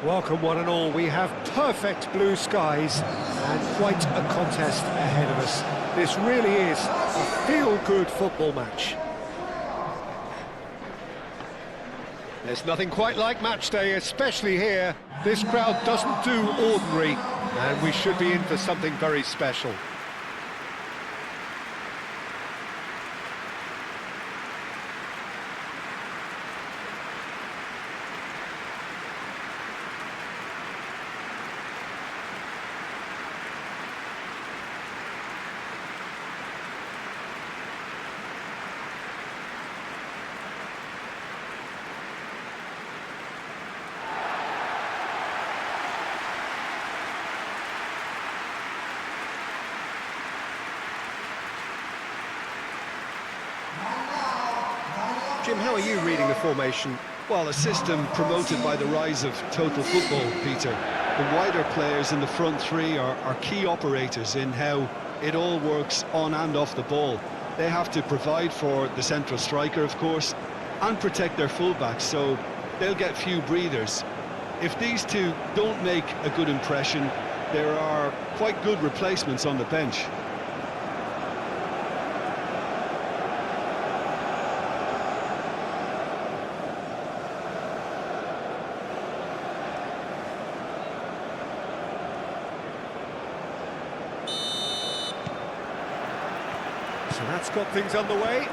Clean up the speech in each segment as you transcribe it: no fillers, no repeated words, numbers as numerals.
Welcome one and all. We have perfect blue skies and quite a contest ahead of us. This really is a feel-good football match. There's nothing quite like match day, especially here. This crowd doesn't do ordinary, and we should be in for something very special. Jim, how are you reading the formation? Well, a system promoted by the rise of total football, Peter. The wider players in the front three are key operators in how it all works on and off the ball. They have to provide for the central striker, of course, and protect their fullbacks, so they'll get few breathers. If these two don't make a good impression, there are quite good replacements on the bench. So that's got things underway.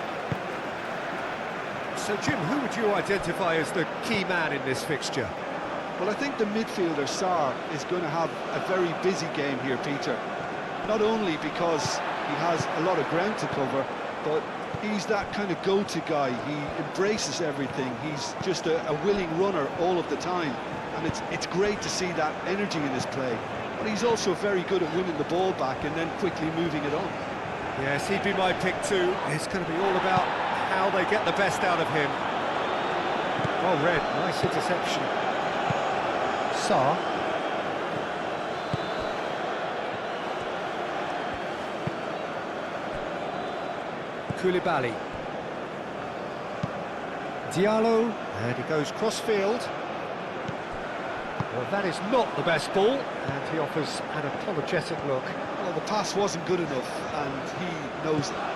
So Jim, who would you identify as the key man in this fixture? Well, I think the midfielder, Sarr, is going to have a very busy game here, Peter. Not only because he has a lot of ground to cover, but he's that kind of go-to guy. He embraces everything. He's just a willing runner all of the time. And it's great to see that energy in his play. But he's also very good at winning the ball back and then quickly moving it on. Yes, he'd be my pick too. It's going to be all about how they get the best out of him. Oh, Red, nice interception. Sarr. Koulibaly. Diallo, and he goes cross-field. Well, that is not the best ball, and he offers an apologetic look. Well, the pass wasn't good enough, and he knows that.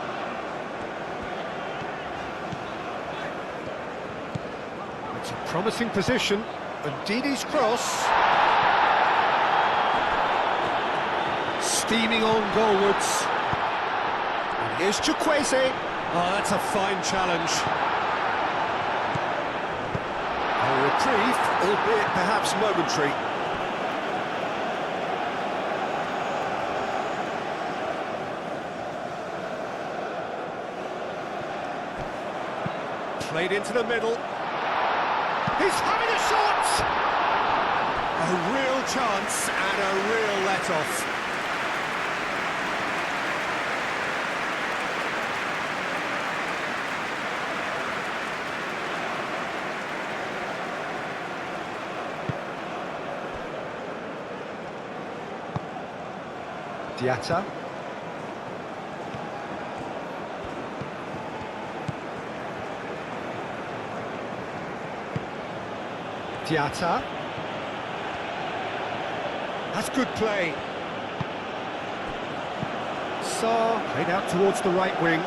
It's a promising position, and Didi's cross. Steaming on goalwards. And here's Chukwueze. Oh, that's a fine challenge. A reprieve, albeit perhaps momentary. Played into the middle. He's having a shot! A real chance and a real let-off. Diatta. Diatta. That's good play. Sarr played out towards the right wing.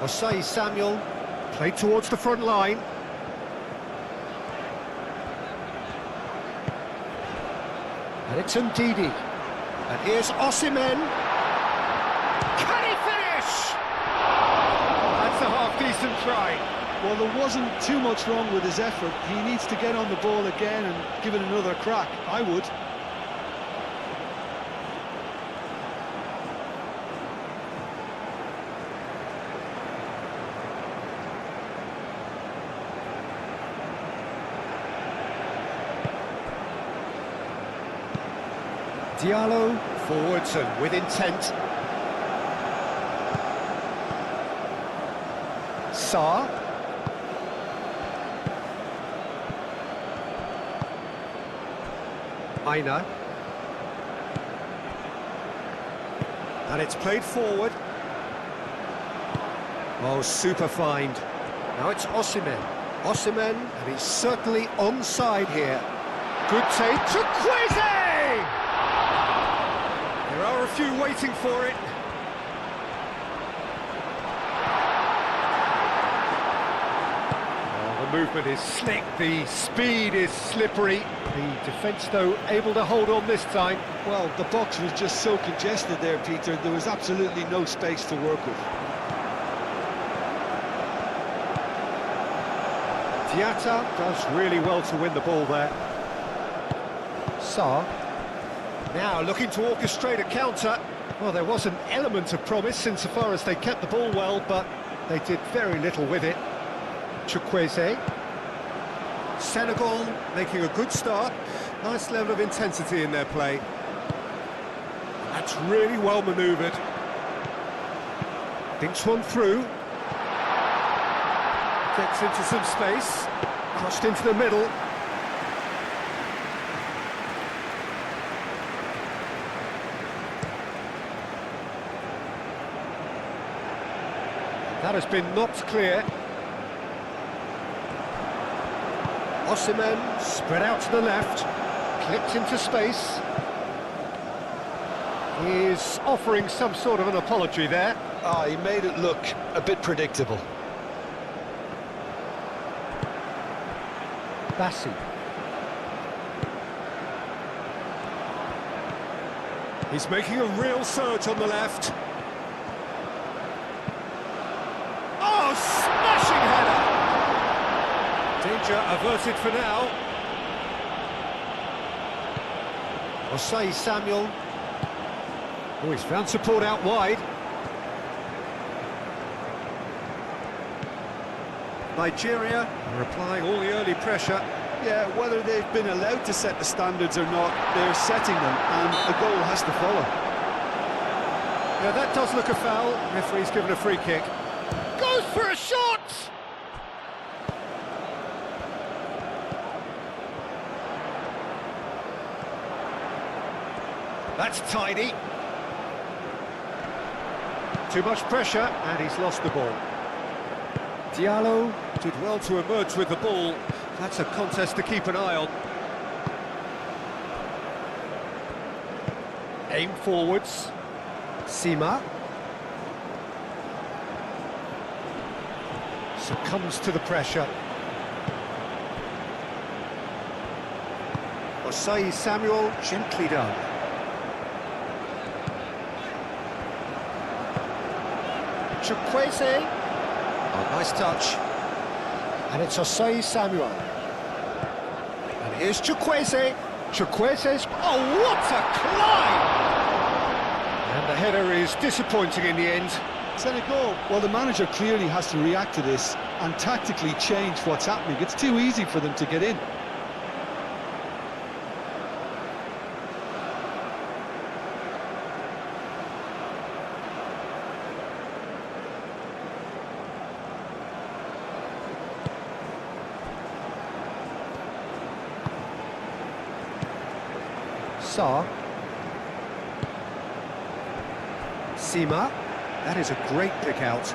Osei Samuel played towards the front line. And it's Ndidi. And here's Osimhen. Can he finish? That's a half-decent try. Well, there wasn't too much wrong with his effort. He needs to get on the ball again and give it another crack. I would. Diallo forwards and with intent. Sarr. Aina. And it's played forward. Oh, super find. Now it's Osimhen. Osimhen, and he's certainly onside here. Good take to Kwesi! There are a few waiting for it. Oh, the movement is slick, the speed is slippery. The defence, though, able to hold on this time. Well, the box was just so congested there, Peter. There was absolutely no space to work with. Diatta does really well to win the ball there. Sarr, now looking to orchestrate a counter. Well, there was an element of promise insofar as they kept the ball well, but they did very little with it. Chukwueze. Senegal making a good start. Nice level of intensity in their play. That's really well manoeuvred. Thinks one through. Gets into some space. Crossed into the middle. That has been knocked clear. Osimhen spread out to the left, clipped into space. He's offering some sort of an apology there. He made it look a bit predictable. Bassi. He's making a real surge on the left. Oh, smashing header! Danger averted for now. Osei Samuel. Oh, he's found support out wide. Nigeria are applying all the early pressure. Yeah, whether they've been allowed to set the standards or not, they're setting them, and a goal has to follow. Yeah, that does look a foul. Referee's given a free kick. Goes for a shot! That's tidy. Too much pressure, and he's lost the ball. Diallo did well to emerge with the ball. That's a contest to keep an eye on. Aim forwards. Sima. Succumbs to the pressure. Osei Samuel, gently done. Chukwueze. Oh, nice touch. And it's Osei Samuel. And here's Chukwueze. Chukwueze's... Oh, what a climb! And the header is disappointing in the end. Senegal, well, the manager clearly has to react to this and tactically change what's happening. It's too easy for them to get in. Sarr. Sima. That is a great pick out.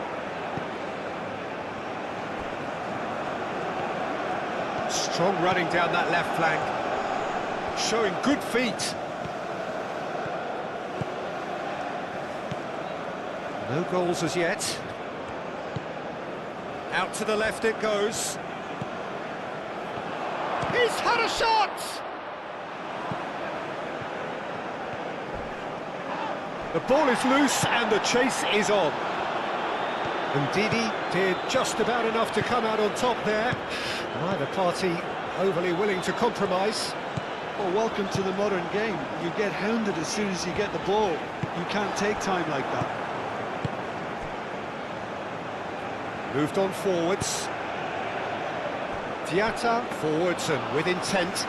Strong running down that left flank. Showing good feet. No goals as yet. Out to the left it goes. He's had a shot! The ball is loose and the chase is on. And Didi did just about enough to come out on top there. Neither party overly willing to compromise. Well, welcome to the modern game. You get hounded as soon as you get the ball. You can't take time like that. Moved on forwards. Diatta forwards and with intent.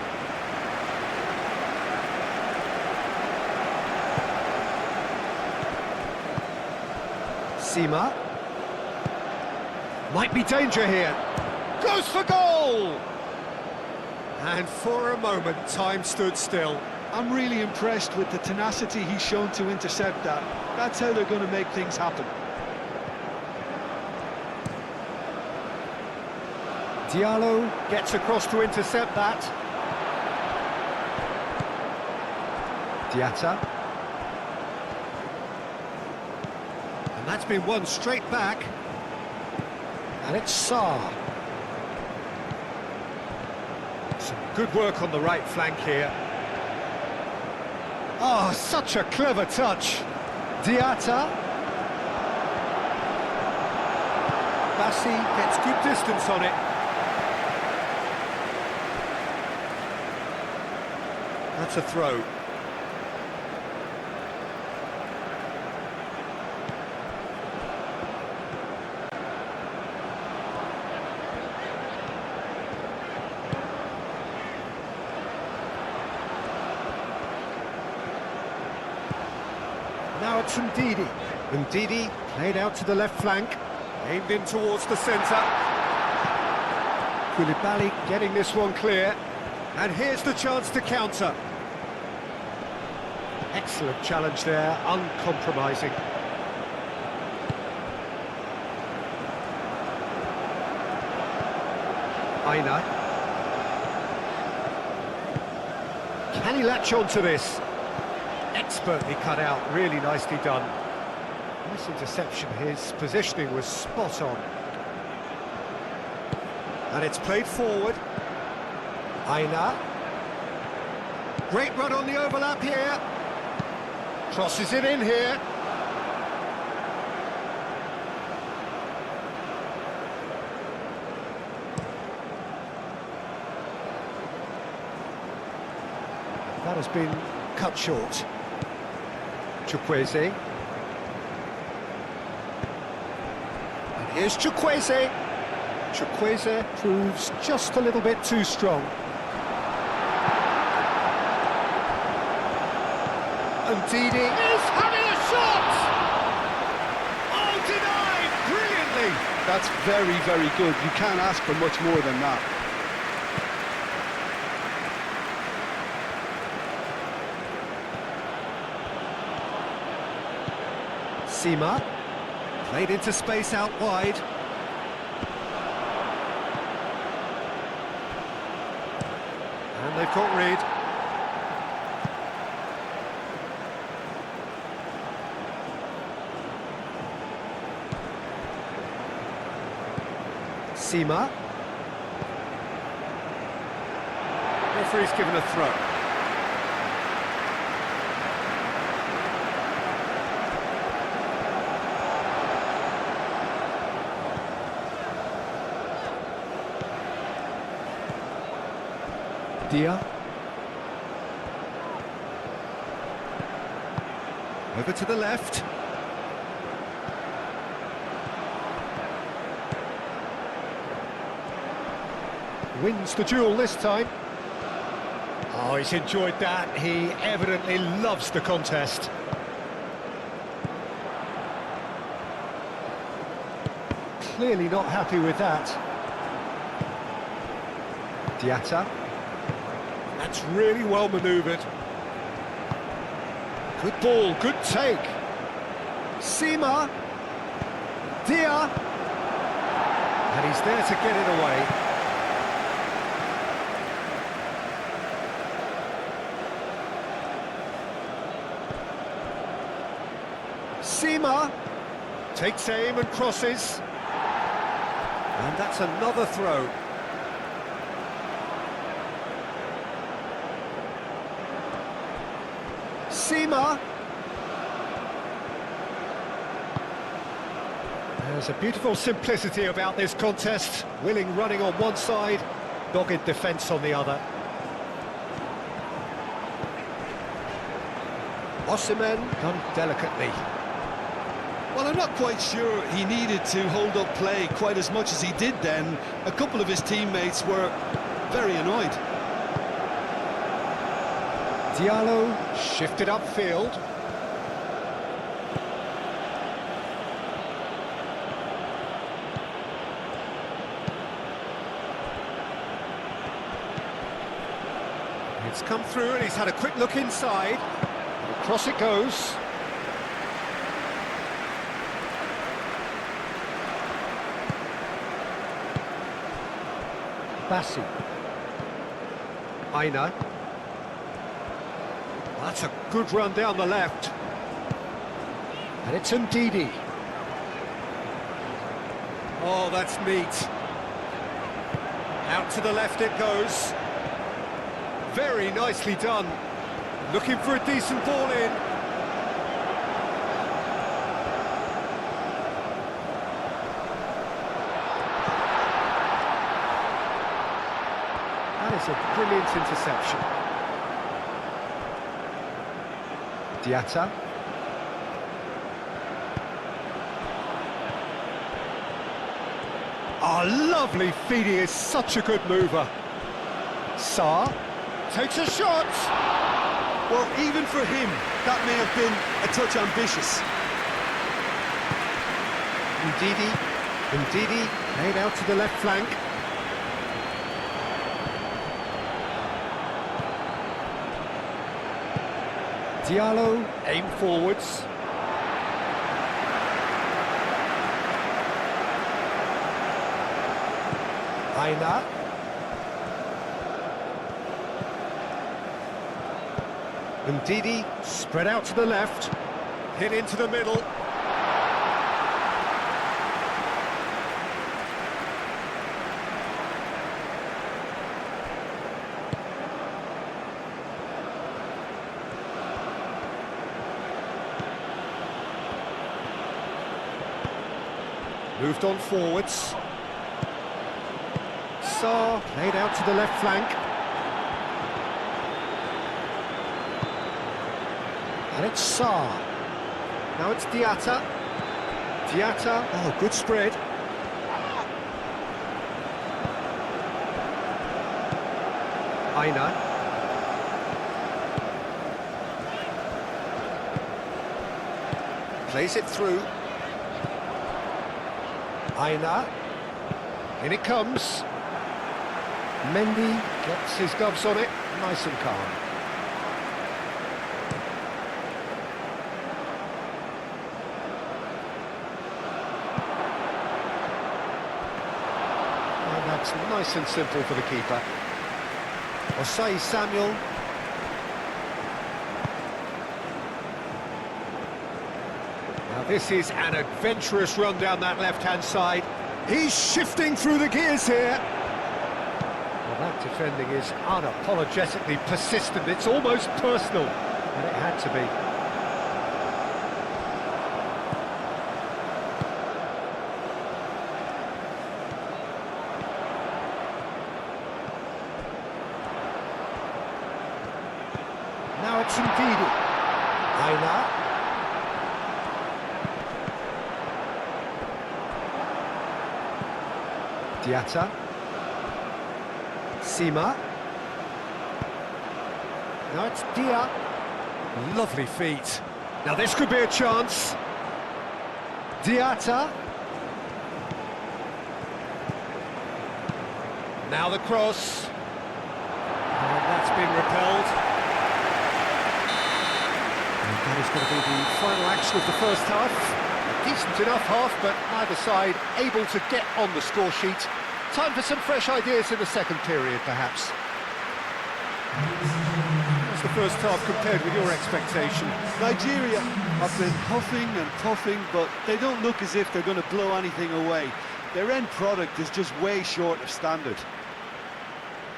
Sima. Might be danger here. Goes for goal! And for a moment, time stood still. I'm really impressed with the tenacity he's shown to intercept that. That's how they're going to make things happen. Diallo gets across to intercept that. Diatta. And that's been won straight back. And it's Sarr. Some good work on the right flank here. Oh, such a clever touch. Diatta. Bassi gets good distance on it. That's a throw. Now it's Ndidi. Ndidi played out to the left flank, aimed in towards the centre. Koulibaly getting this one clear, and here's the chance to counter. Excellent challenge there, uncompromising. Aina. Can he latch on to this? Expertly cut out, really nicely done. Nice interception, his positioning was spot on. And it's played forward. Aina. Great run on the overlap here. Crosses it in here. That has been cut short. Chukwueze. And here's Chukwueze. Chukwueze proves just a little bit too strong. And Ndidi is having a shot! Oh, denied! Brilliantly! That's very, very good. You can't ask for much more than that. Sima, played into space out wide. And they've got Reed. Sima. Referee's given a throw. Dia. Over to the left. Wins the duel this time. Oh, he's enjoyed that. He evidently loves the contest. Clearly not happy with that. Diatta. That's really well manoeuvred. Good ball, good take. Sima. Dia. And he's there to get it away. Sima takes aim and crosses. And that's another throw. Sima. There's a beautiful simplicity about this contest. Willing running on one side, dogged defence on the other. Osimhen done delicately. Well, I'm not quite sure he needed to hold up play quite as much as he did then. A couple of his teammates were very annoyed. Diallo shifted upfield. It's come through and he's had a quick look inside. Across it goes. Bassi. Aina. That's a good run down the left. And it's Ndidi. Oh, that's neat. Out to the left it goes. Very nicely done. Looking for a decent ball in. That is a brilliant interception. Diatta. Oh, lovely feed, he is such a good mover. Sarr takes a shot. Well, even for him, that may have been a touch ambitious. Ndidi laid out to the left flank. Diallo aim forwards. Aina. Ndidi spread out to the left. Hit into the middle. Moved on forwards. Sarr laid out to the left flank. And it's Sarr. Now it's Diatta. Diatta, oh, good spread. Aina. Plays it through. Aina. In it comes. Mendy gets his gloves on it, nice and calm. And that's nice and simple for the keeper. Osei Samuel. Now this is an adventurous run down that left-hand side. He's shifting through the gears here. Well, that defending is unapologetically persistent. It's almost personal, and it had to be. Now it's Ndidi. Aina. Diatta. Sima. Now it's Dia. Lovely feet. Now this could be a chance. Diatta. Now the cross. And that's been repelled. And that is going to be the final action of the first half. A decent enough half, but neither side able to get on the score sheet. Time for some fresh ideas in the second period, perhaps. How's the first half compared with your expectation? Nigeria have been huffing and puffing, but they don't look as if they're going to blow anything away. Their end product is just way short of standard.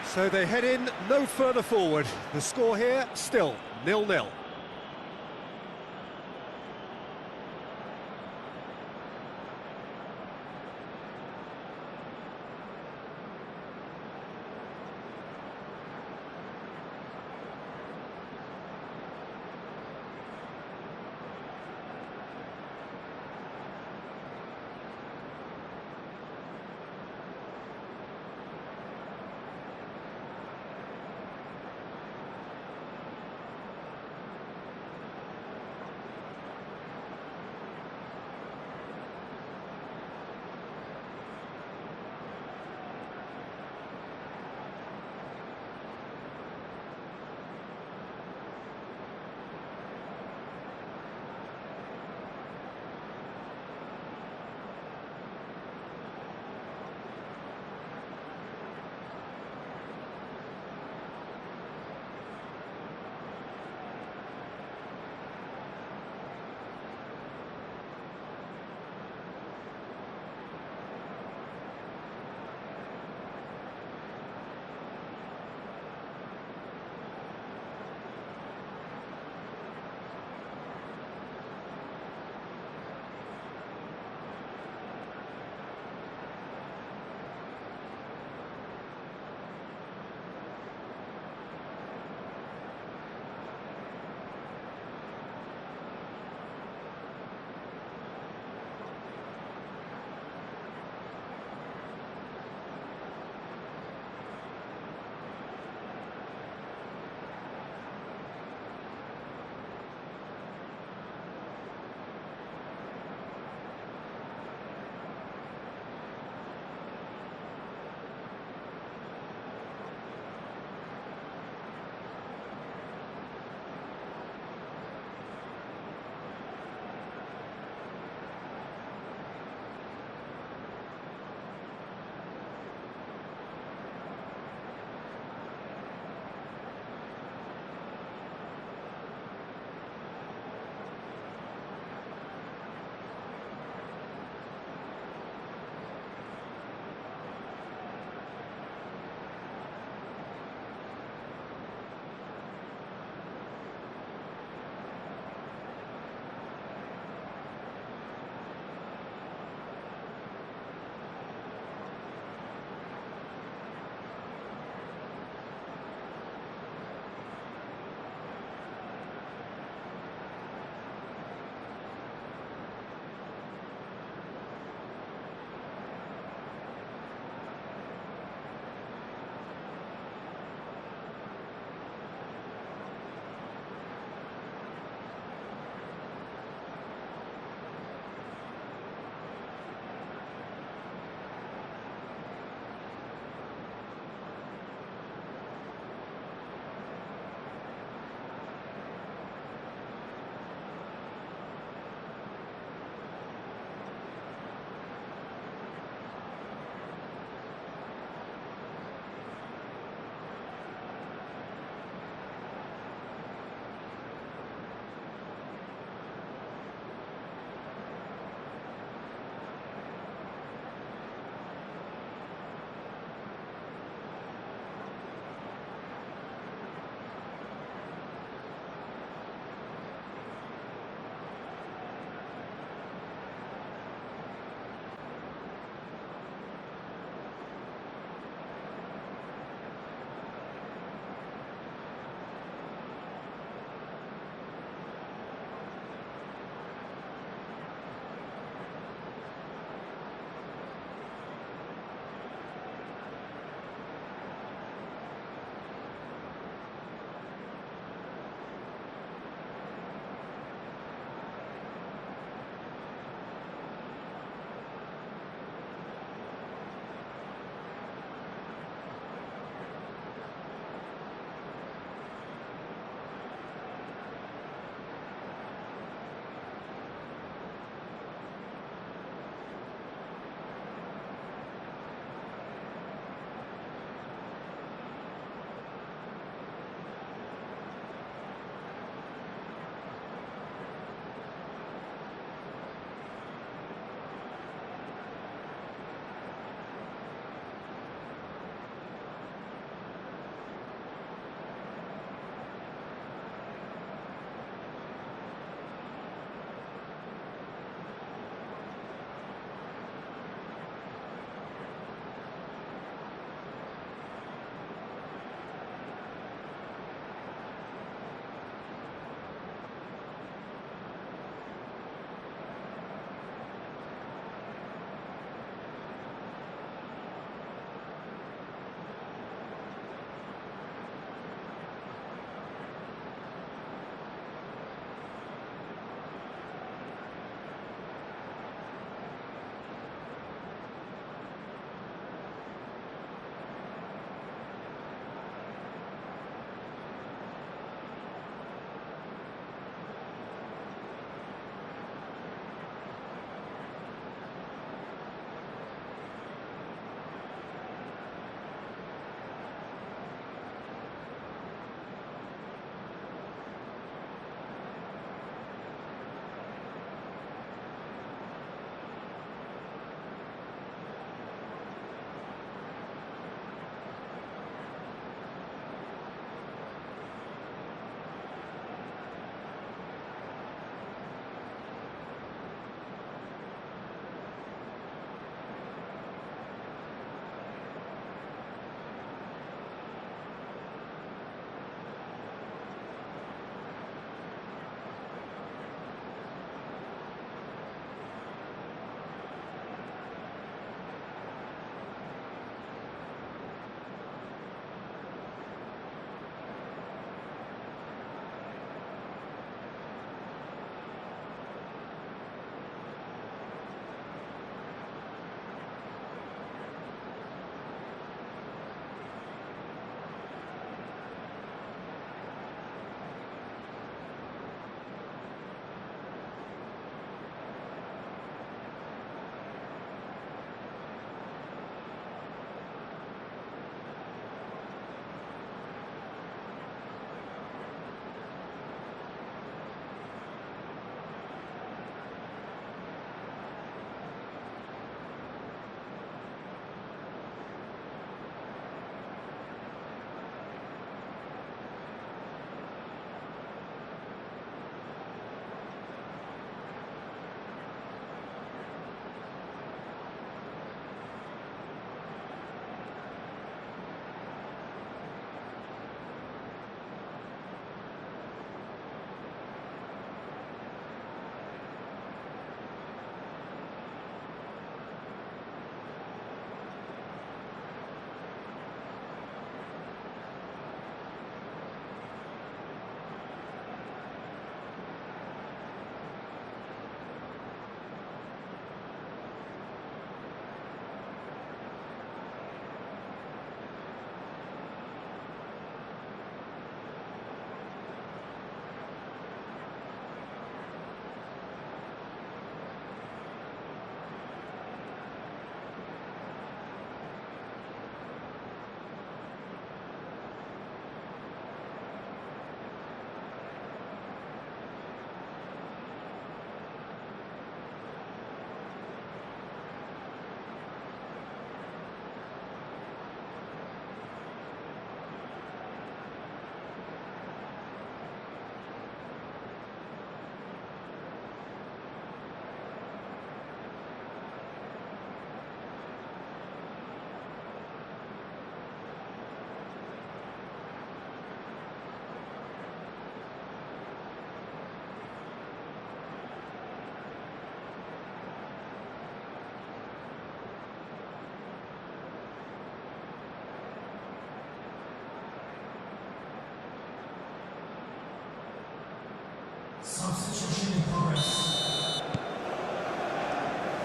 So they head in no further forward. The score here, still 0-0.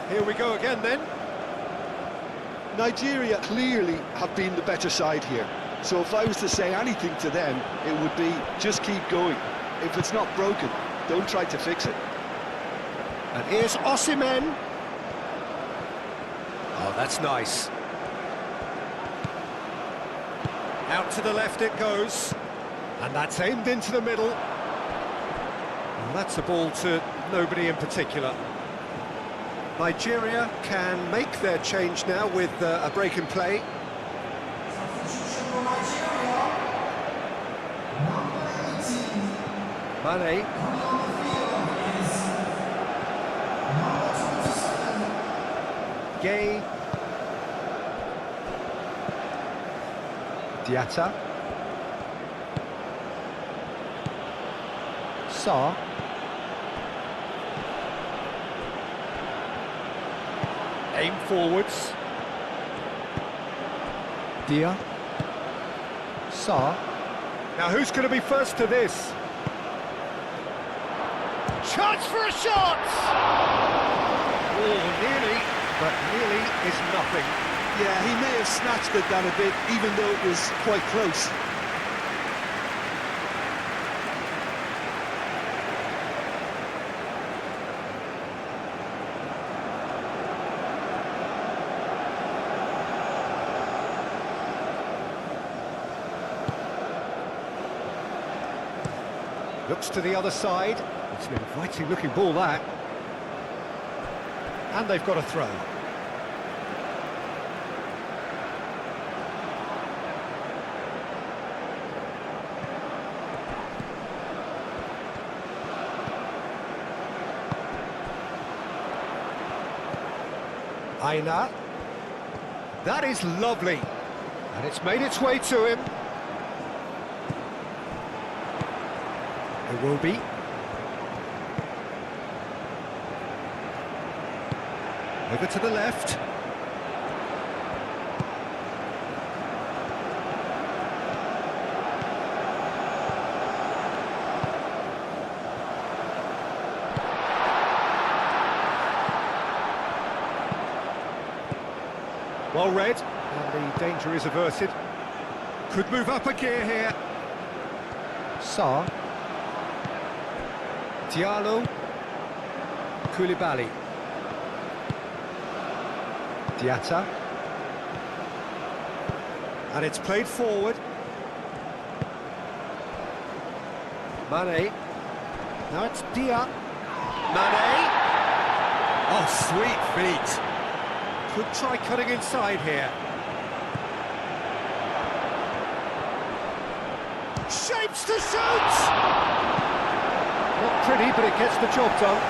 Here we go again then. Nigeria clearly have been the better side here. So if I was to say anything to them, it would be just keep going. If it's not broken, don't try to fix it. And here's Osimhen. Oh, that's nice. Out to the left it goes. And that's aimed into the middle. And that's a ball to nobody in particular. Nigeria can make their change now with a break in play. Mane. Gay. Diatta. Sarr. Aim forwards. Dia. Sarr. Now who's going to be first to this? Chance for a shot! Oh, nearly, but nearly is nothing. Yeah, he may have snatched it down a bit, even though it was quite close. Looks to the other side. It's an inviting looking ball, that. And they've got a throw. Aina. That is lovely. And it's made its way to him. It will be. Over to the left. Well read, and the danger is averted. Could move up a gear here. Sarr. Diallo. Koulibaly. Diatta. And it's played forward. Mane. Now it's Dia. Mane. Oh, sweet feet. Could try cutting inside here. Shapes to shoot! Not pretty, but it gets the job done.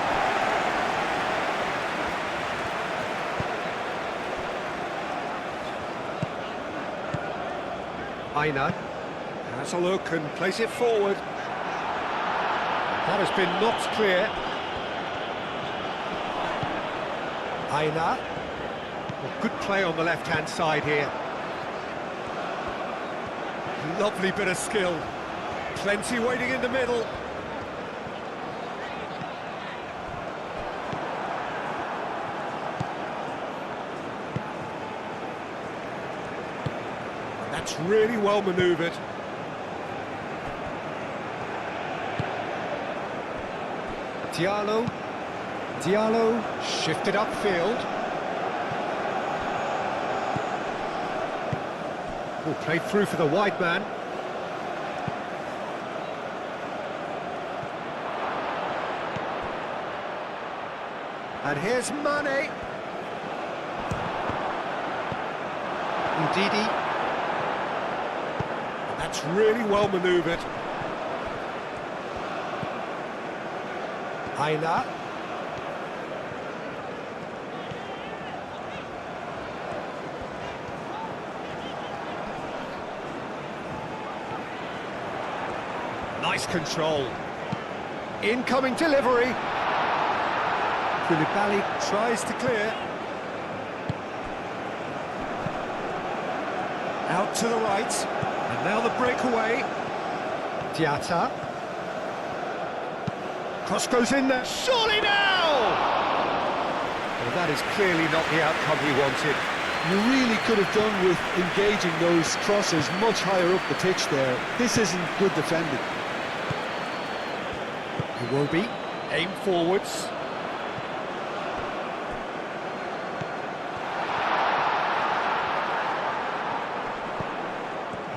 Aina has a look and plays it forward. That has been knocked clear. Aina. Well, good play on the left-hand side here. Lovely bit of skill. Plenty waiting in the middle. That's really well manoeuvred. Diallo shifted upfield. Oh, played through for the wide man. And here's Mane. Ndidi. That's really well manoeuvred. Aina. Nice control. Incoming delivery. Koulibaly tries to clear. Out to the right. And now the breakaway. Diatta. Cross goes in there. Surely now! Well, that is clearly not the outcome he wanted. You really could have done with engaging those crosses much higher up the pitch there. This isn't good defending. Iwobi, aim forwards.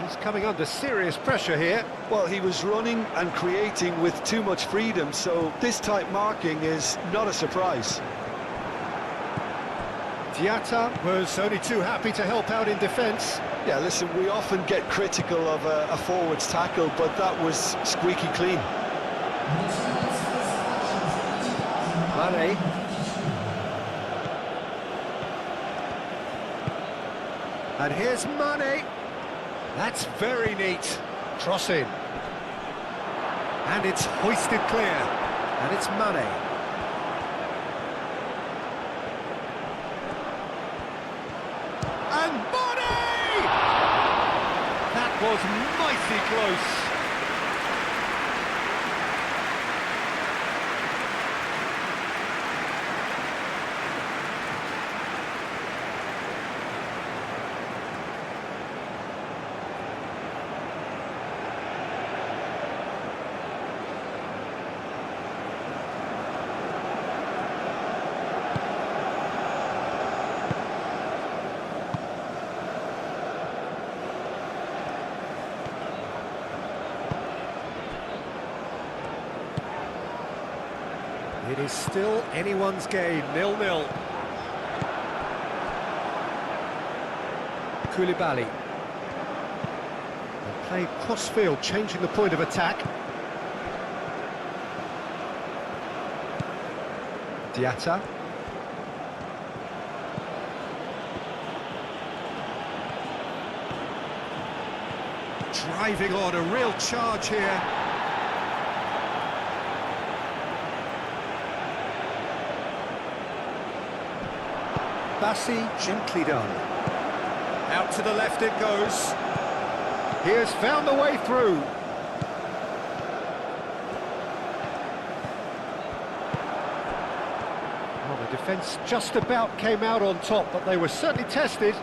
He's coming under serious pressure here. Well, he was running and creating with too much freedom, so this type marking is not a surprise. Diatta was only too happy to help out in defence. Yeah, listen, we often get critical of a forward's tackle, but that was squeaky clean. Mane. And here's Mane. That's very neat. Cross in. And it's hoisted clear. And it's Mane. And Mane! That was mighty close. It is still anyone's game, 0-0. Koulibaly. They play cross-field, changing the point of attack. Diatta. Driving on, a real charge here. Bassi, gently done. Out to the left it goes. He has found the way through. Well, the defence just about came out on top, but they were certainly tested.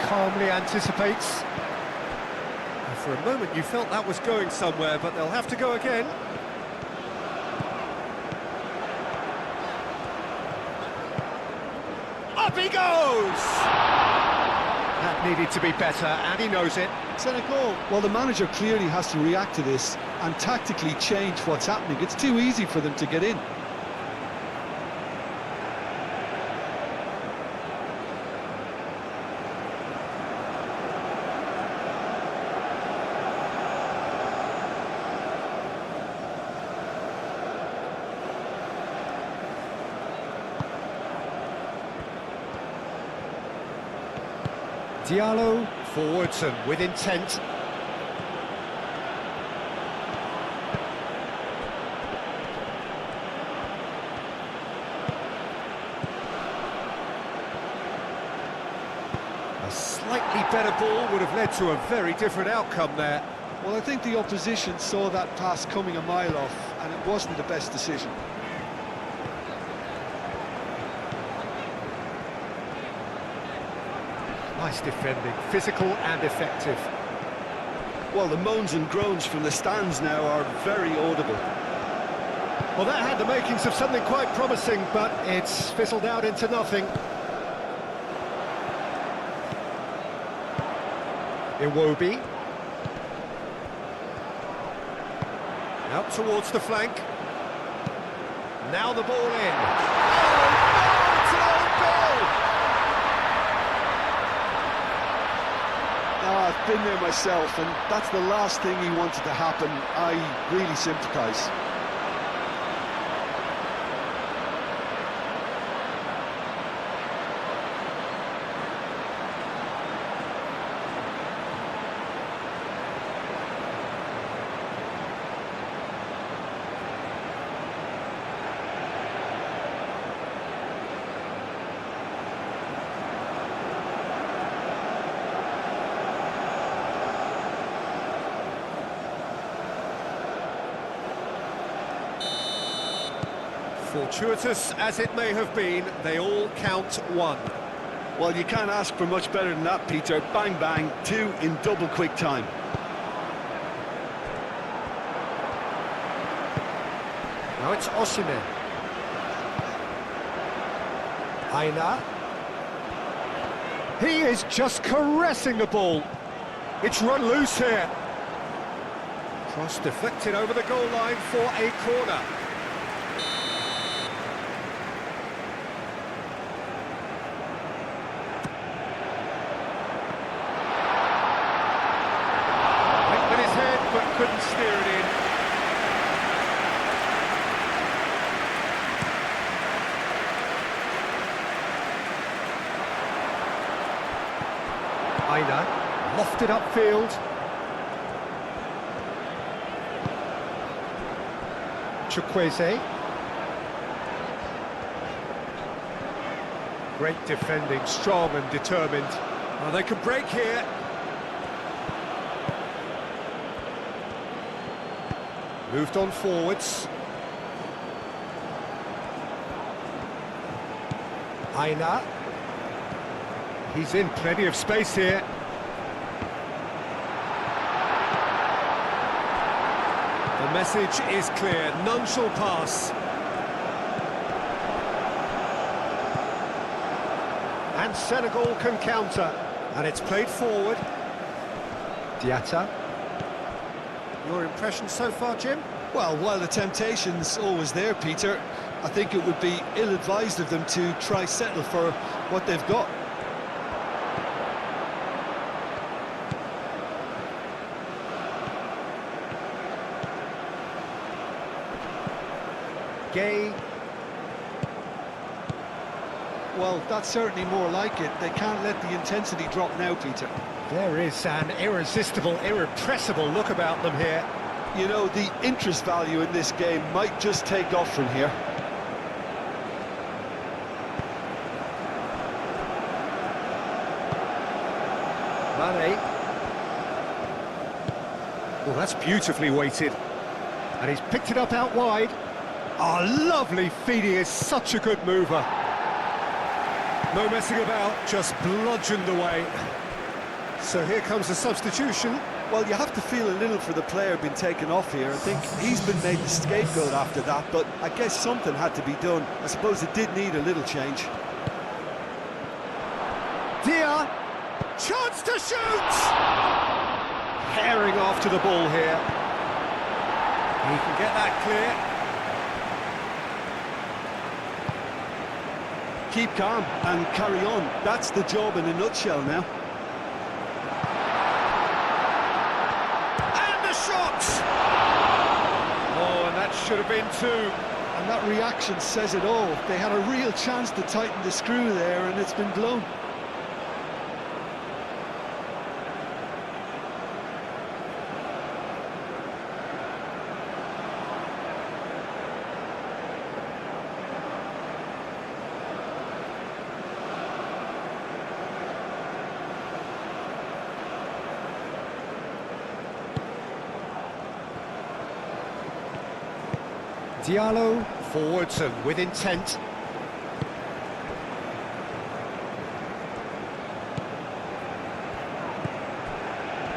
Calmly anticipates. And for a moment you felt that was going somewhere, but they'll have to go again. Up he goes! That needed to be better, and he knows it. Senegal, well, the manager clearly has to react to this and tactically change what's happening. It's too easy for them to get in. Diallo forwards and with intent. A slightly better ball would have led to a very different outcome there. Well, I think the opposition saw that pass coming a mile off, and it wasn't the best decision. Nice defending, physical and effective. Well, the moans and groans from the stands now are very audible. Well, that had the makings of something quite promising, but it's fizzled out into nothing. Iwobi. Out towards the flank. Now the ball in. Oh, it's an own goal! I've been there myself, and that's the last thing he wanted to happen. I really sympathise. Fortuitous as it may have been, they all count one. Well, you can't ask for much better than that, Peter. Bang, bang, two in double quick time. Now it's Osimhen. Aina. He is just caressing the ball. It's run loose here. Cross deflected over the goal line for a corner. Went with his head but couldn't steer it in. Aina, lofted upfield. Chukwueze. Great defending, strong and determined. Oh, they can break here. Moved on forwards. Aina. He's in plenty of space here. The message is clear, none shall pass. And Senegal can counter. And it's played forward. Diatta. Your impression so far, Jim? Well, while the temptation's always there, Peter, I think it would be ill-advised of them to try settle for what they've got. Gay. Well, that's certainly more like it. They can't let the intensity drop now, Peter. There is an irresistible, irrepressible look about them here. You know, the interest value in this game might just take off from here. Mane. Well, that's beautifully weighted. And he's picked it up out wide. Oh, lovely feed. He is such a good mover. No messing about, just bludgeoned away. So here comes the substitution. Well, you have to feel a little for the player being taken off here. I think he's been made the scapegoat after that, but I guess something had to be done. I suppose it did need a little change. Dia, chance to shoot! Herring after the ball here. He can get that clear. Keep calm and carry on. That's the job in a nutshell now. Oh, and that should have been two. And that reaction says it all. They had a real chance to tighten the screw there, and it's been blown. Diallo forwards and with intent.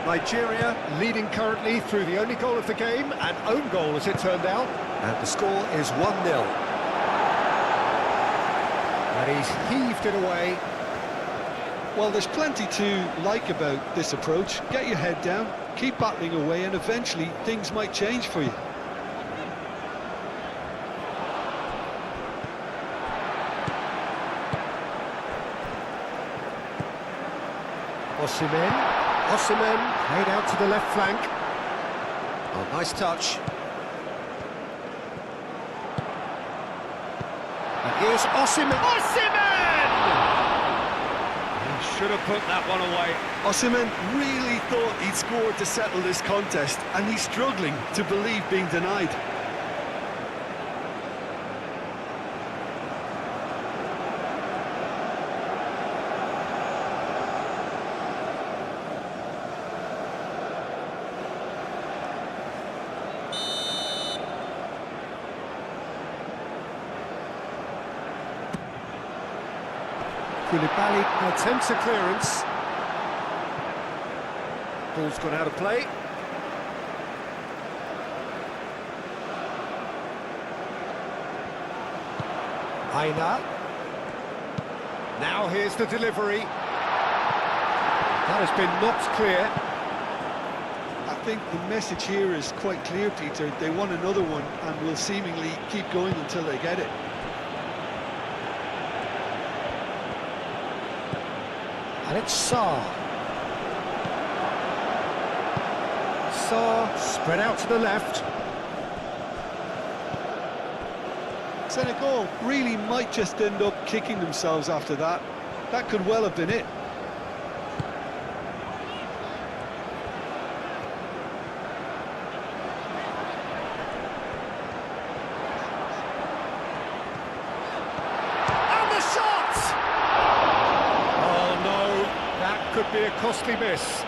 Nigeria leading currently through the only goal of the game, an own goal as it turned out, and the score is 1-0. And he's heaved it away. Well, there's plenty to like about this approach. Get your head down, keep battling away, and eventually things might change for you. Osimhen played out to the left flank. Oh, nice touch. And here's Osimhen. He should have put that one away. Osimhen really thought he'd scored to settle this contest, and he's struggling to believe being denied. Koulibaly attempts a clearance. Ball's gone out of play. Aina. Now here's the delivery. That has been knocked clear. I think the message here is quite clear, Peter. They want another one and will seemingly keep going until they get it. And it's Sarr. Sarr spread out to the left. Senegal really might just end up kicking themselves after that. That could well have been it. And the shot! Oh no, that could be a costly miss.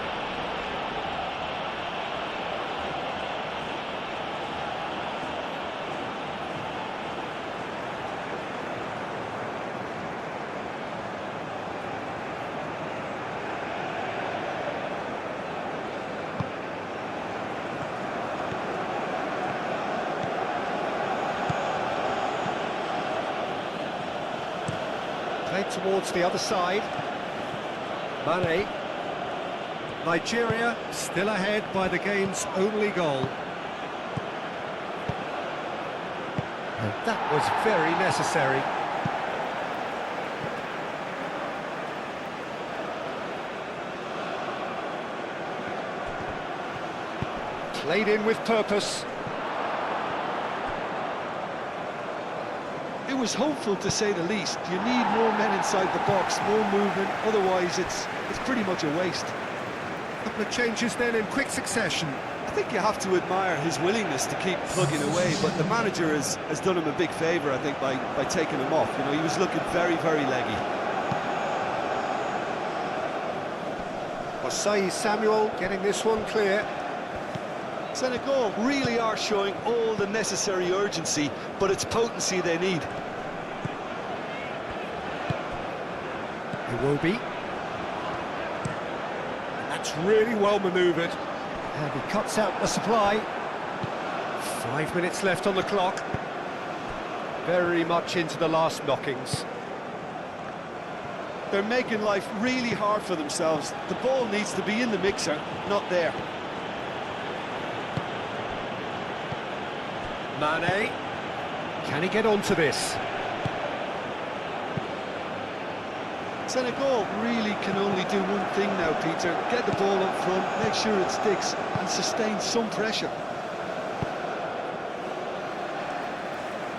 Played towards the other side. Mane. Nigeria still ahead by the game's only goal. And that was very necessary. Played in with purpose. It was hopeful, to say the least. You need more men inside the box, more movement, otherwise it's pretty much a waste. A couple of changes then in quick succession. I think you have to admire his willingness to keep plugging away, but the manager has done him a big favour, I think, by taking him off. You know, he was looking very, very leggy. Osei Samuel getting this one clear. Senegal really are showing all the necessary urgency, but it's potency they need. Iwobi. That's really well manoeuvred. And he cuts out the supply. 5 minutes left on the clock. Very much into the last knockings. They're making life really hard for themselves. The ball needs to be in the mixer, not there. Mane. Can he get onto this? Senegal really can only do one thing now, Peter. Get the ball up front, make sure it sticks, and sustain some pressure.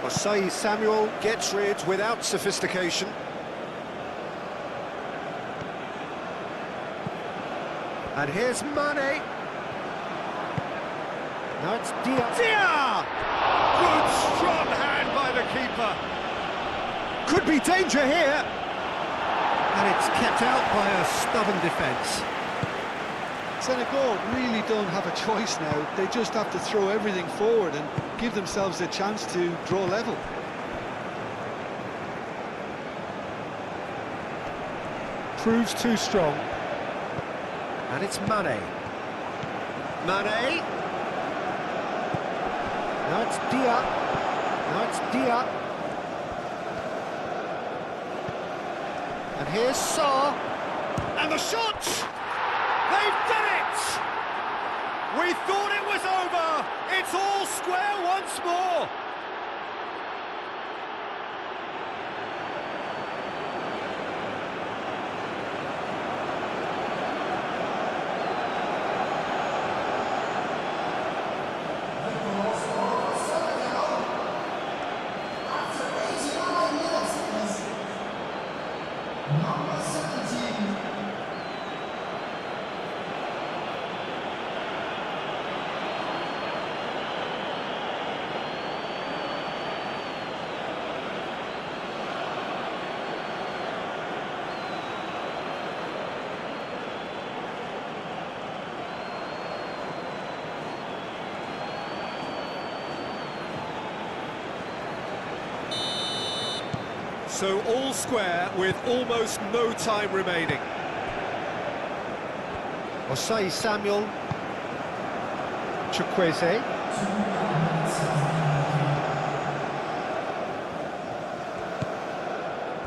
Osei Samuel gets rid without sophistication. And here's Mane. Now it's Dia. Good strong hand by the keeper. Could be danger here. And it's kept out by a stubborn defence. Senegal really don't have a choice now. They just have to throw everything forward and give themselves a chance to draw level. Proves too strong. And it's Mane. Mane. Now it's Dia. Now it's Dia. And here's Sarr. And the shot! They've done it! We thought it was over. It's all square once more. So all square with almost no time remaining. Osei Samuel. Chukwueze.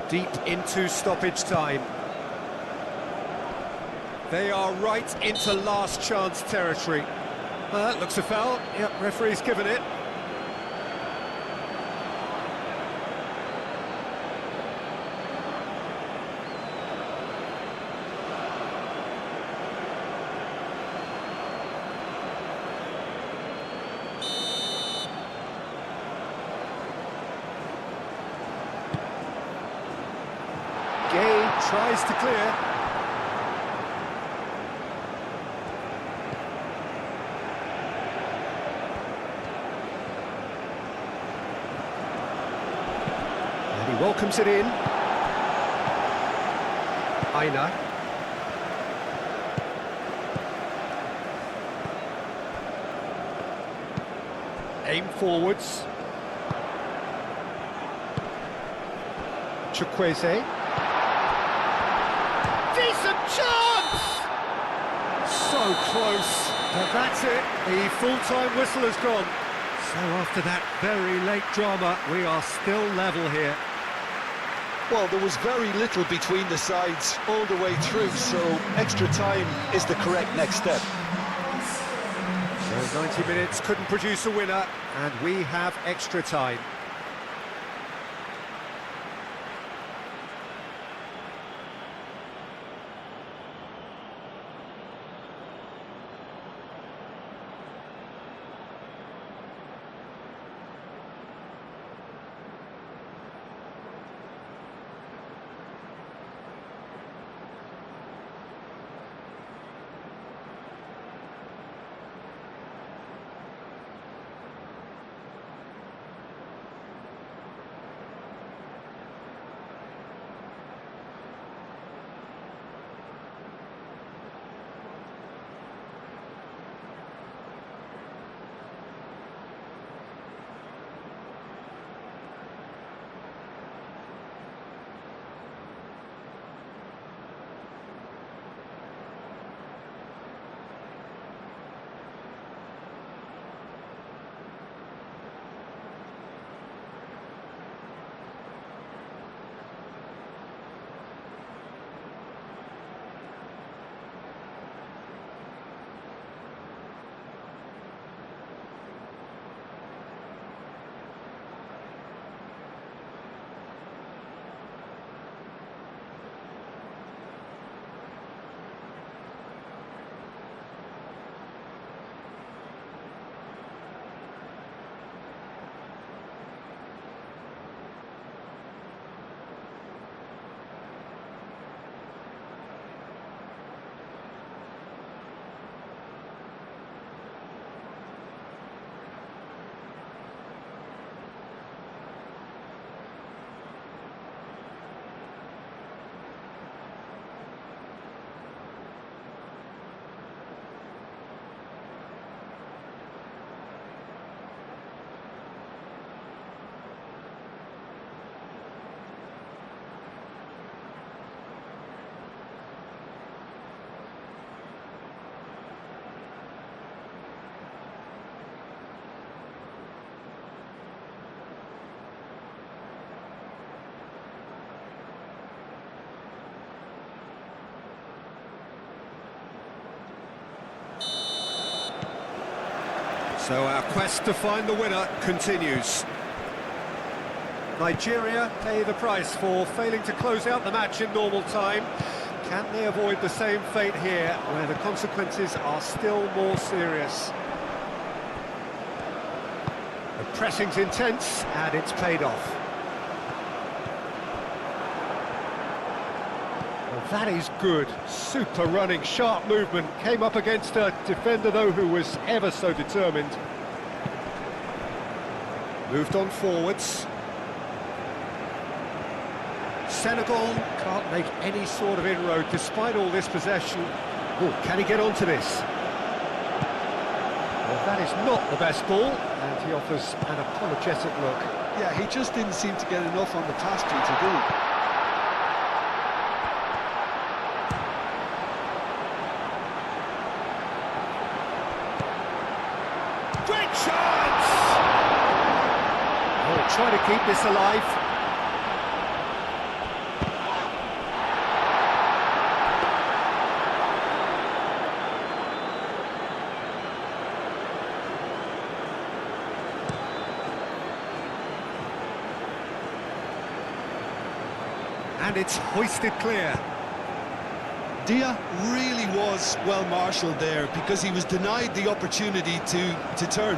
Deep into stoppage time. They are right into last chance territory. That looks a foul. Yep, referee's given it. Gay tries to clear. And he welcomes it in. Aina. Aim forwards. Chukwueze. Decent chance! So close, but that's it. The full-time whistle has gone. So after that very late drama, we are still level here. Well, there was very little between the sides all the way through, so extra time is the correct next step. So 90 minutes couldn't produce a winner, and we have extra time. So our quest to find the winner continues. Nigeria pay the price for failing to close out the match in normal time. Can they avoid the same fate here, where the consequences are still more serious? The pressing's intense, and it's paid off. Well, that is good. Super running, sharp movement. Came up against a defender, though, who was ever so determined. Moved on forwards. Senegal can't make any sort of inroad despite all this possession. Oh, can he get onto this? Well, that is not the best ball, and he offers an apologetic look. Yeah, he just didn't seem to get enough on the pass, Peter, did he? Great chance! Oh, try to keep this alive. And it's hoisted clear. Dia really was well marshalled there because he was denied the opportunity to turn.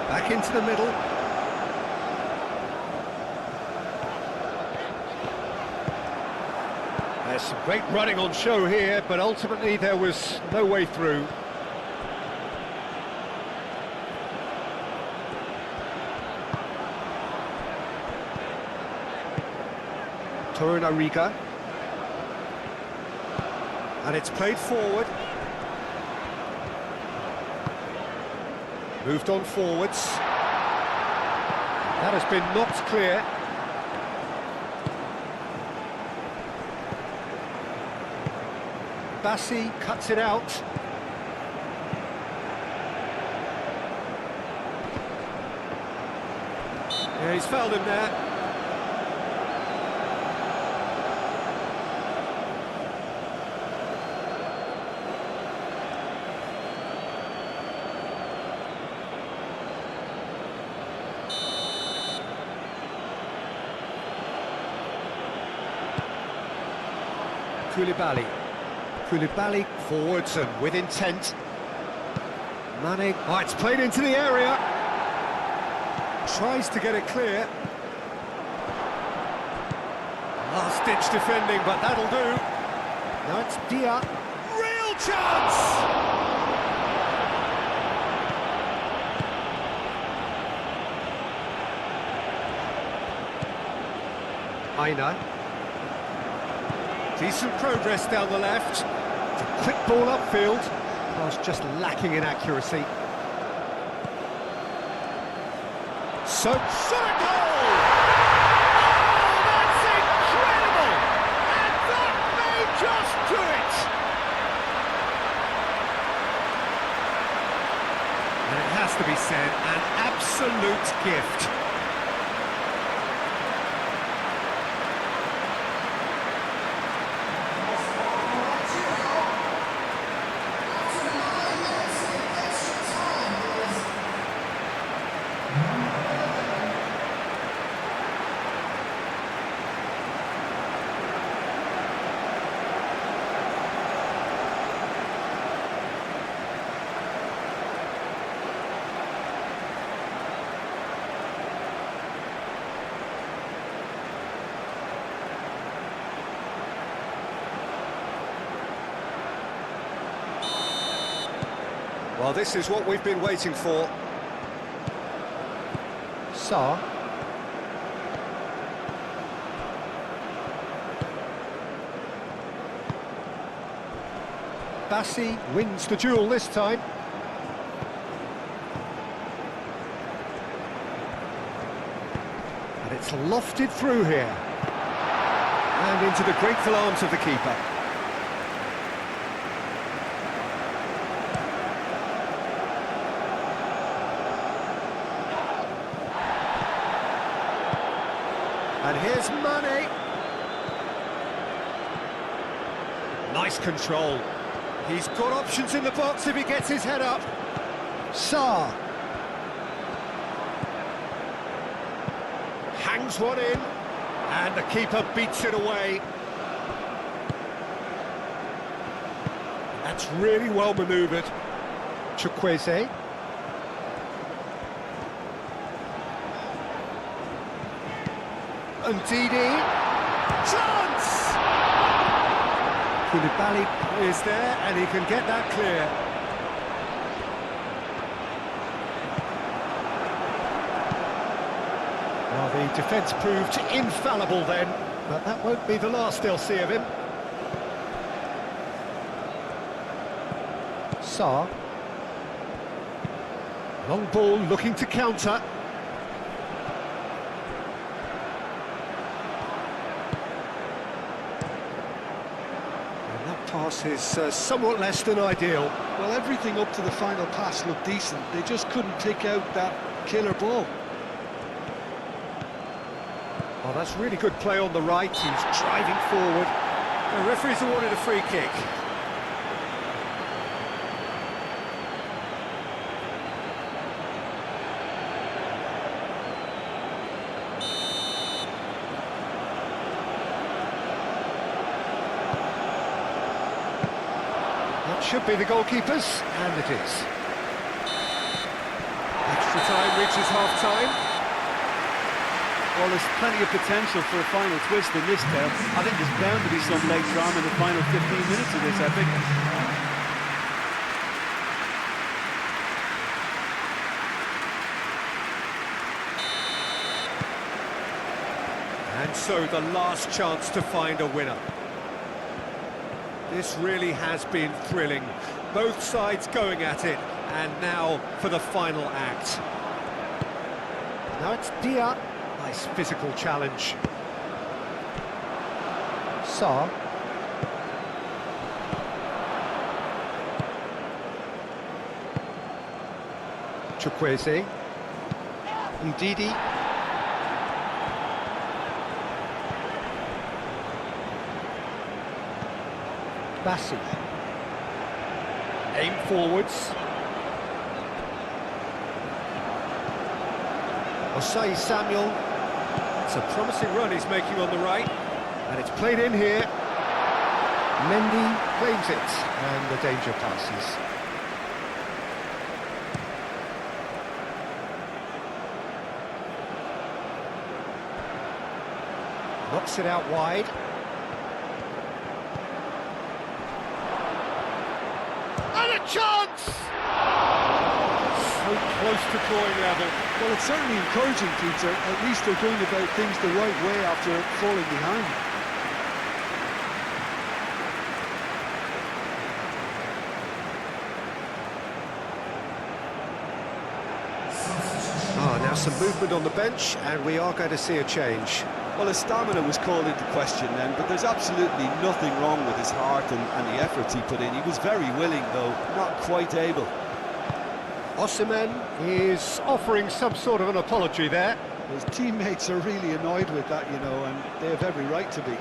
Back into the middle. There's some great running on show here, but ultimately there was no way through. Torunariga. And it's played forward. Moved on forwards. That has been knocked clear. Bassi cuts it out. Yeah, he's fouled him there. Koulibaly forwards and with intent. Mane, oh, it's played into the area. Tries to get it clear. Last-ditch defending, but that'll do. Now it's Dia. Real chance! Aina. Decent progress down the left. It's a quick ball upfield. Pass just lacking in accuracy. Senegal! Oh, that's incredible! And that may just do it! And it has to be said, an absolute gift. Well, this is what we've been waiting for. Sarr. Bassi wins the duel this time. And it's lofted through here. And into the grateful arms of the keeper. And here's Mane. Nice control. He's got options in the box if he gets his head up. Sarr. Hangs one in. And the keeper beats it away. That's really well manoeuvred. Chukwueze. And Didi, chance! Koulibaly is there, and he can get that clear. Well, the defence proved infallible then, but that won't be the last they'll see of him. Sarr. Long ball looking to counter. pass is somewhat less than ideal. Well, everything up to the final pass looked decent. They just couldn't pick out that killer ball. Oh, that's really good play on the right. He's driving forward. The referee's awarded a free kick. That should be the goalkeepers, and it is. Extra time reaches half-time. Well, there's plenty of potential for a final twist in this tale. I think there's bound to be some late drama in the final 15 minutes of this epic. And so the last chance to find a winner. This really has been thrilling. Both sides going at it, and now for the final act. Now it's Dia. Nice physical challenge. Sarr. Chukwueze. Ndidi. Bassi. Aim forwards. Osei Samuel. It's a promising run he's making on the right. And it's played in here. Mendy claims it, and the danger passes. Knocks it out wide. And a chance! So close to drawing level. Well, it's certainly encouraging, Peter. At least they're going about things the right way after falling behind. Now some movement on the bench, and we are going to see a change. Well, his stamina was called into question then, but there's absolutely nothing wrong with his heart and the efforts he put in. He was very willing, though, not quite able. Osimhen is offering some sort of an apology there. His teammates are really annoyed with that, you know, and they have every right to be.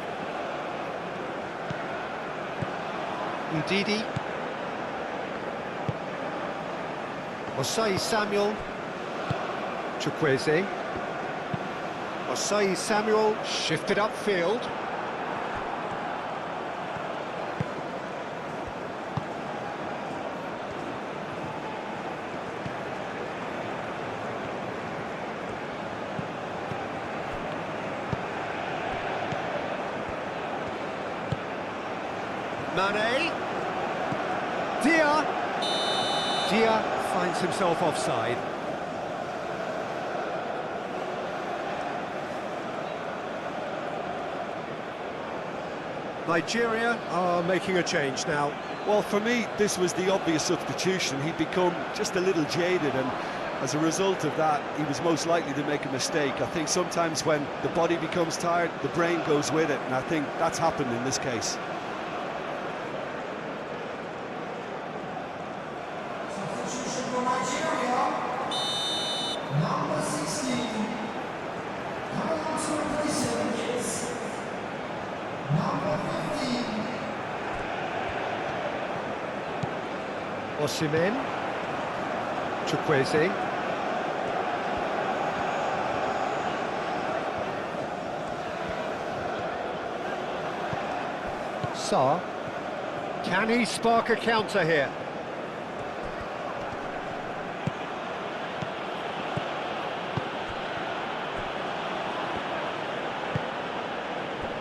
Ndidi. Osei Samuel. Chukwueze. Osei Samuel shifted upfield. Mane. Dia finds himself offside. Nigeria are making a change now. Well, for me, this was the obvious substitution. He'd become just a little jaded, and as a result of that, he was most likely to make a mistake. I think sometimes when the body becomes tired, the brain goes with it, and I think that's happened in this case. Substitution for Nigeria. Number 16. Coming on to replace him is number 15. Osimhen. Chukwueze. Sarr. Can he spark a counter here?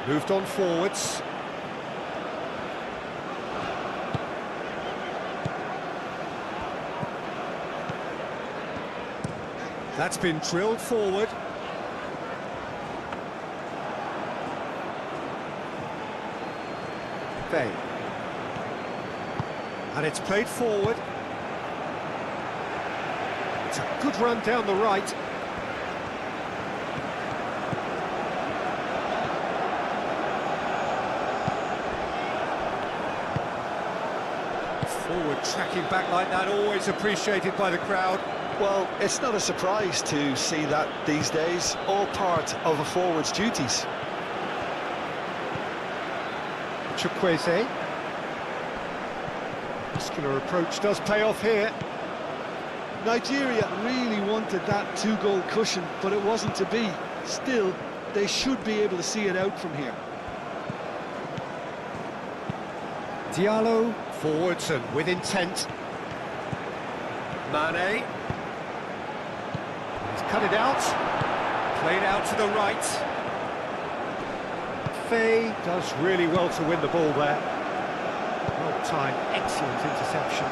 Moved on forwards. That's been drilled forward. Bay. And it's played forward. It's a good run down the right. Forward tracking back like that, always appreciated by the crowd. Well, it's not a surprise to see that these days, all part of a forward's duties. Chukwueze. Muscular approach does pay off here. Nigeria really wanted that two-goal cushion, but it wasn't to be. Still, they should be able to see it out from here. Diallo, forwards and with intent. Mane. He's cut it out. Played out to the right. Faye does really well to win the ball there. Well timed, excellent interception.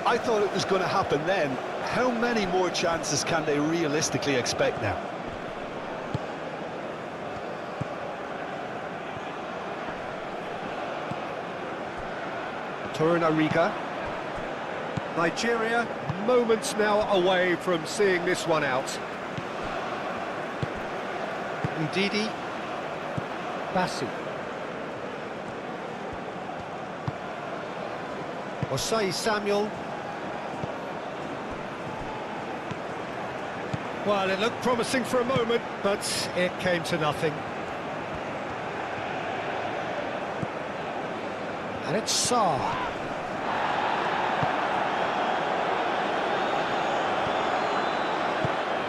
I thought it was going to happen then. How many more chances can they realistically expect now? Torunariga. Nigeria, moments now away from seeing this one out. Ndidi. Bassi. Osai Samuel. Well, it looked promising for a moment, but it came to nothing. And it's Sarr.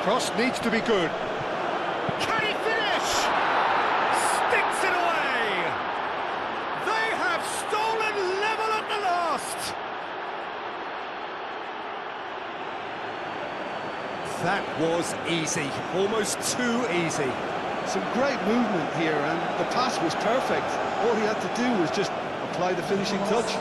Cross needs to be good. Can he finish? Sticks it away! They have stolen level at the last! That was easy, almost too easy. Some great movement here, and the pass was perfect. All he had to do was just apply the finishing touch.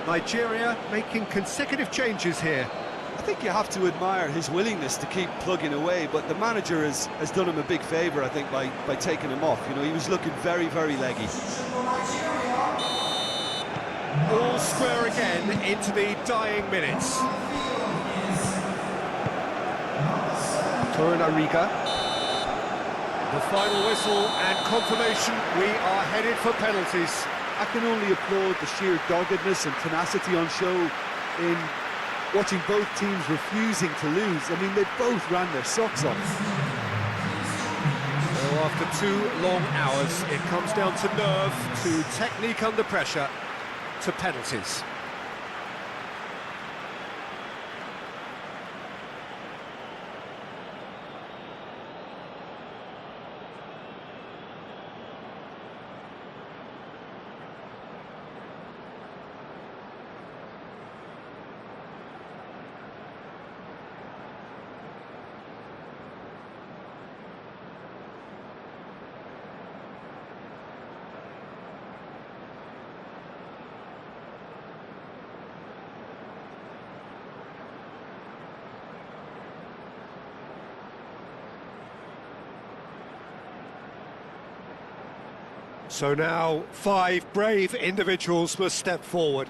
Nigeria making consecutive changes here. I think you have to admire his willingness to keep plugging away, but the manager has done him a big favour, I think, by taking him off. You know, he was looking very, very leggy. All square again into the dying minutes. Torunariga. The final whistle and confirmation, we are headed for penalties. I can only applaud the sheer doggedness and tenacity on show in watching both teams refusing to lose. I mean, they both ran their socks off. So after 2 long hours, it comes down to nerve, to technique under pressure, to penalties. So now 5 brave individuals must step forward.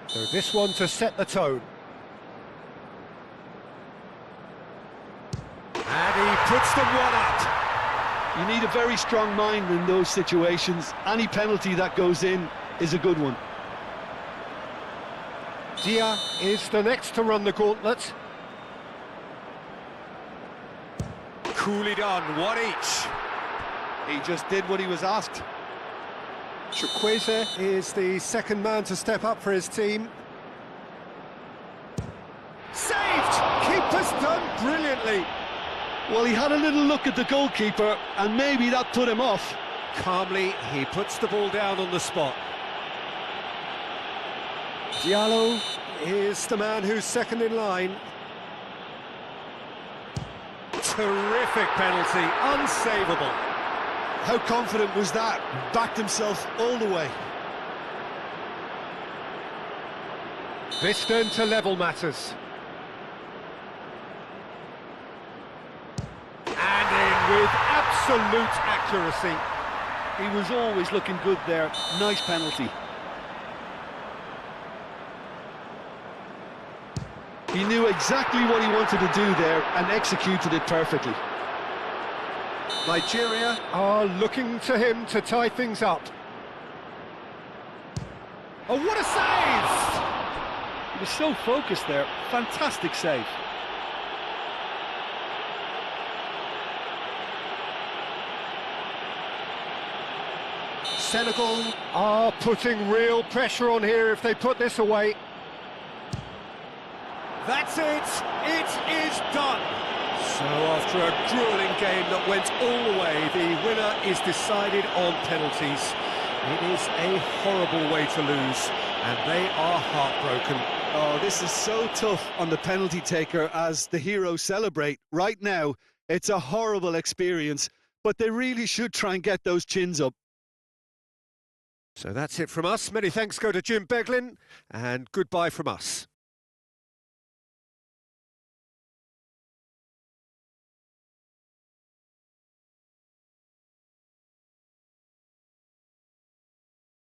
So this one to set the tone. And he puts them one up. You need a very strong mind in those situations. Any penalty that goes in is a good one. Dia is the next to run the gauntlet. Coolly done, 1 each. He just did what he was asked. Chukwueze is the second man to step up for his team. Saved! Keeper's done brilliantly. Well, he had a little look at the goalkeeper, and maybe that put him off. Calmly, he puts the ball down on the spot. Diallo is the man who's second in line. terrific penalty, unsavable. How confident was that? Backed himself all the way. This then to level matters. And in with absolute accuracy. He was always looking good there. Nice penalty. He knew exactly what he wanted to do there and executed it perfectly. Nigeria are looking to him to tie things up. Oh, what a save! He was so focused there. Fantastic save. Senegal are putting real pressure on here if they put this away. That's it! It is done! So after a gruelling game that went all the way, the winner is decided on penalties. It is a horrible way to lose, and they are heartbroken. Oh, this is so tough on the penalty taker as the heroes celebrate. Right now, it's a horrible experience, but they really should try and get those chins up. So that's it from us. Many thanks go to Jim Beglin, and goodbye from us.